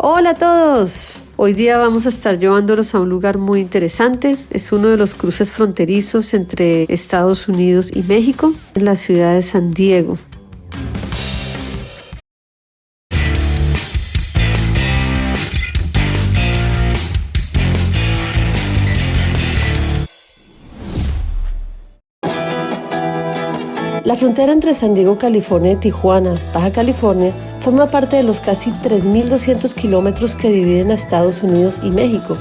Hola a todos. Hoy día vamos a estar llevándolos a un lugar muy interesante. Es uno de los cruces fronterizos entre Estados Unidos y México, en la ciudad de San Diego. La frontera entre San Diego, California y Tijuana, Baja California, forma parte de los casi 3.200 kilómetros que dividen a Estados Unidos y México.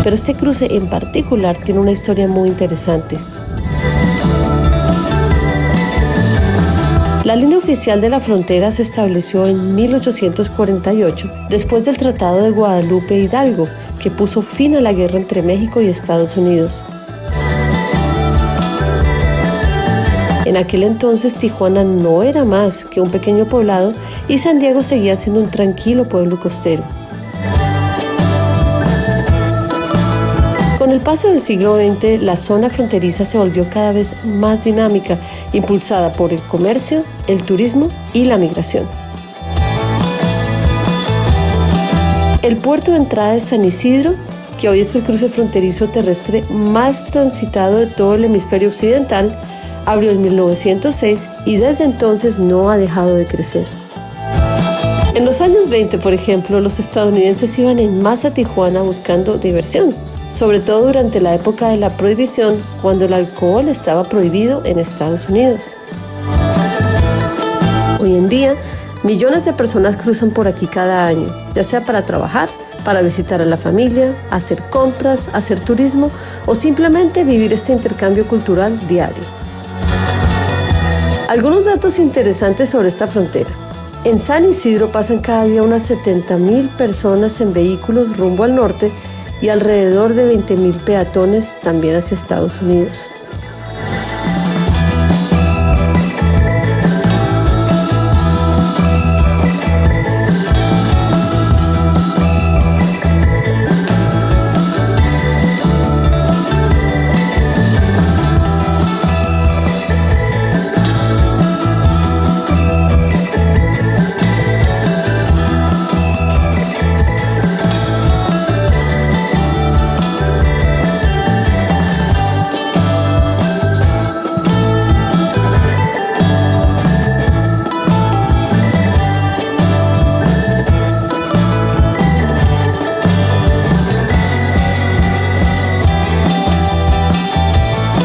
Pero este cruce en particular tiene una historia muy interesante. La línea oficial de la frontera se estableció en 1848, después del Tratado de Guadalupe Hidalgo, que puso fin a la guerra entre México y Estados Unidos. En aquel entonces Tijuana no era más que un pequeño poblado y San Diego seguía siendo un tranquilo pueblo costero. Con el paso del siglo XX, la zona fronteriza se volvió cada vez más dinámica, impulsada por el comercio, el turismo y la migración. El puerto de entrada de San Isidro, que hoy es el cruce fronterizo terrestre más transitado de todo el hemisferio occidental, abrió en 1906 y desde entonces no ha dejado de crecer. En los años 20, por ejemplo, los estadounidenses iban en masa a Tijuana buscando diversión, sobre todo durante la época de la prohibición, cuando el alcohol estaba prohibido en Estados Unidos. Hoy en día, millones de personas cruzan por aquí cada año, ya sea para trabajar, para visitar a la familia, hacer compras, hacer turismo o simplemente vivir este intercambio cultural diario. Algunos datos interesantes sobre esta frontera. En San Isidro pasan cada día unas 70,000 personas en vehículos rumbo al norte y alrededor de 20,000 peatones también hacia Estados Unidos.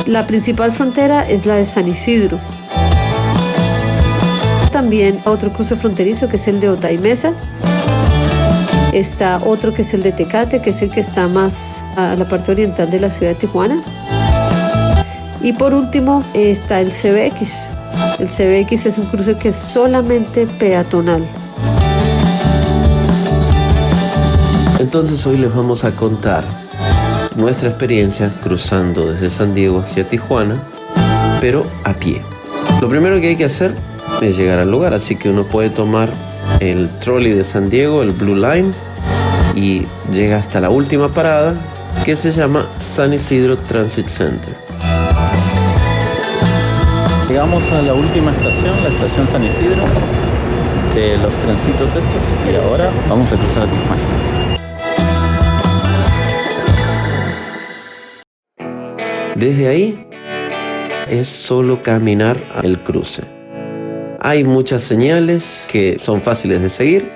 La principal frontera es la de San Isidro. También otro cruce fronterizo que es el de Otay Mesa. Está otro que es el de Tecate, que es el que está más a la parte oriental de la ciudad de Tijuana. Y por último está el CBX. El CBX es un cruce que es solamente peatonal. Entonces hoy les vamos a contar nuestra experiencia cruzando desde San Diego hacia Tijuana, pero a pie. Lo primero que hay que hacer es llegar al lugar, así que uno puede tomar el trolley de San Diego, el Blue Line, y llega hasta la última parada, que se llama San Isidro Transit Center. Llegamos a la última estación, la estación San Isidro, de los trencitos estos, y ahora vamos a cruzar a Tijuana. Desde ahí es solo caminar el cruce. Hay muchas señales que son fáciles de seguir.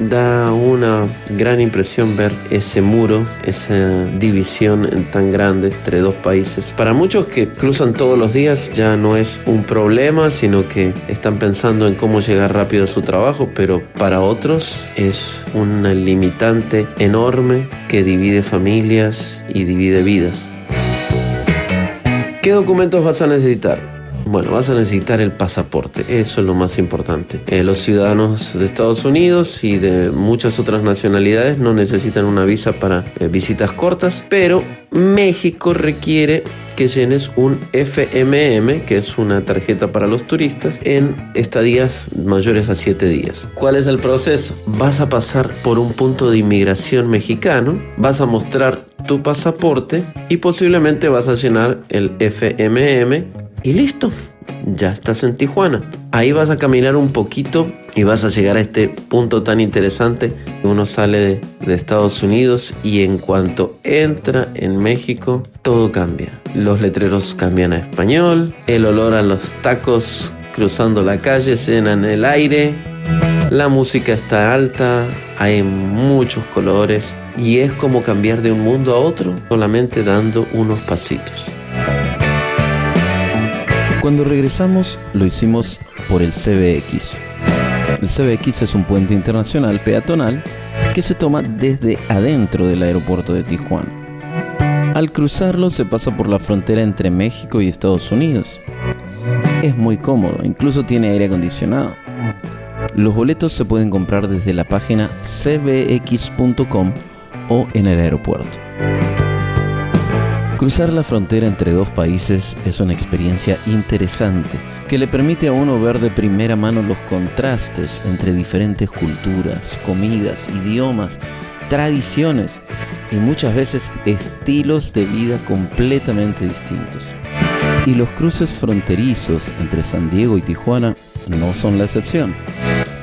Da una gran impresión ver ese muro, esa división tan grande entre dos países. Para muchos que cruzan todos los días ya no es un problema, sino que están pensando en cómo llegar rápido a su trabajo, pero para otros es una limitante enorme que divide familias y divide vidas. ¿Qué documentos vas a necesitar? Bueno, vas a necesitar el pasaporte, eso es lo más importante. Los ciudadanos de Estados Unidos y de muchas otras nacionalidades no necesitan una visa para visitas cortas, pero México requiere que llenes un FMM, que es una tarjeta para los turistas, en estadías mayores a 7 días. ¿Cuál es el proceso? Vas a pasar por un punto de inmigración mexicano, vas a mostrar tu pasaporte y posiblemente vas a llenar el FMM y listo, ya estás en Tijuana. Ahí vas a caminar un poquito y vas a llegar a este punto tan interesante. Uno sale de Estados Unidos y en cuanto entra en México, todo cambia. Los letreros cambian a español, el olor a los tacos cruzando la calle llenan el aire, la música está alta, hay muchos colores y es como cambiar de un mundo a otro solamente dando unos pasitos. Cuando regresamos lo hicimos por el CBX. El CBX es un puente internacional peatonal que se toma desde adentro del aeropuerto de Tijuana. Al cruzarlo se pasa por la frontera entre México y Estados Unidos. Es muy cómodo, incluso tiene aire acondicionado. Los boletos se pueden comprar desde la página cbx.com o en el aeropuerto. Cruzar la frontera entre dos países es una experiencia interesante que le permite a uno ver de primera mano los contrastes entre diferentes culturas, comidas, idiomas, tradiciones y muchas veces estilos de vida completamente distintos. Y los cruces fronterizos entre San Diego y Tijuana no son la excepción.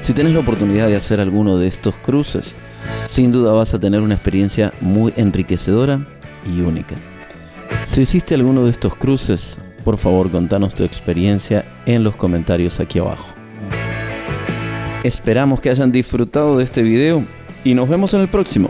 Si tienes la oportunidad de hacer alguno de estos cruces, sin duda vas a tener una experiencia muy enriquecedora y única. Si hiciste alguno de estos cruces, por favor contanos tu experiencia en los comentarios aquí abajo. Esperamos que hayan disfrutado de este video y nos vemos en el próximo.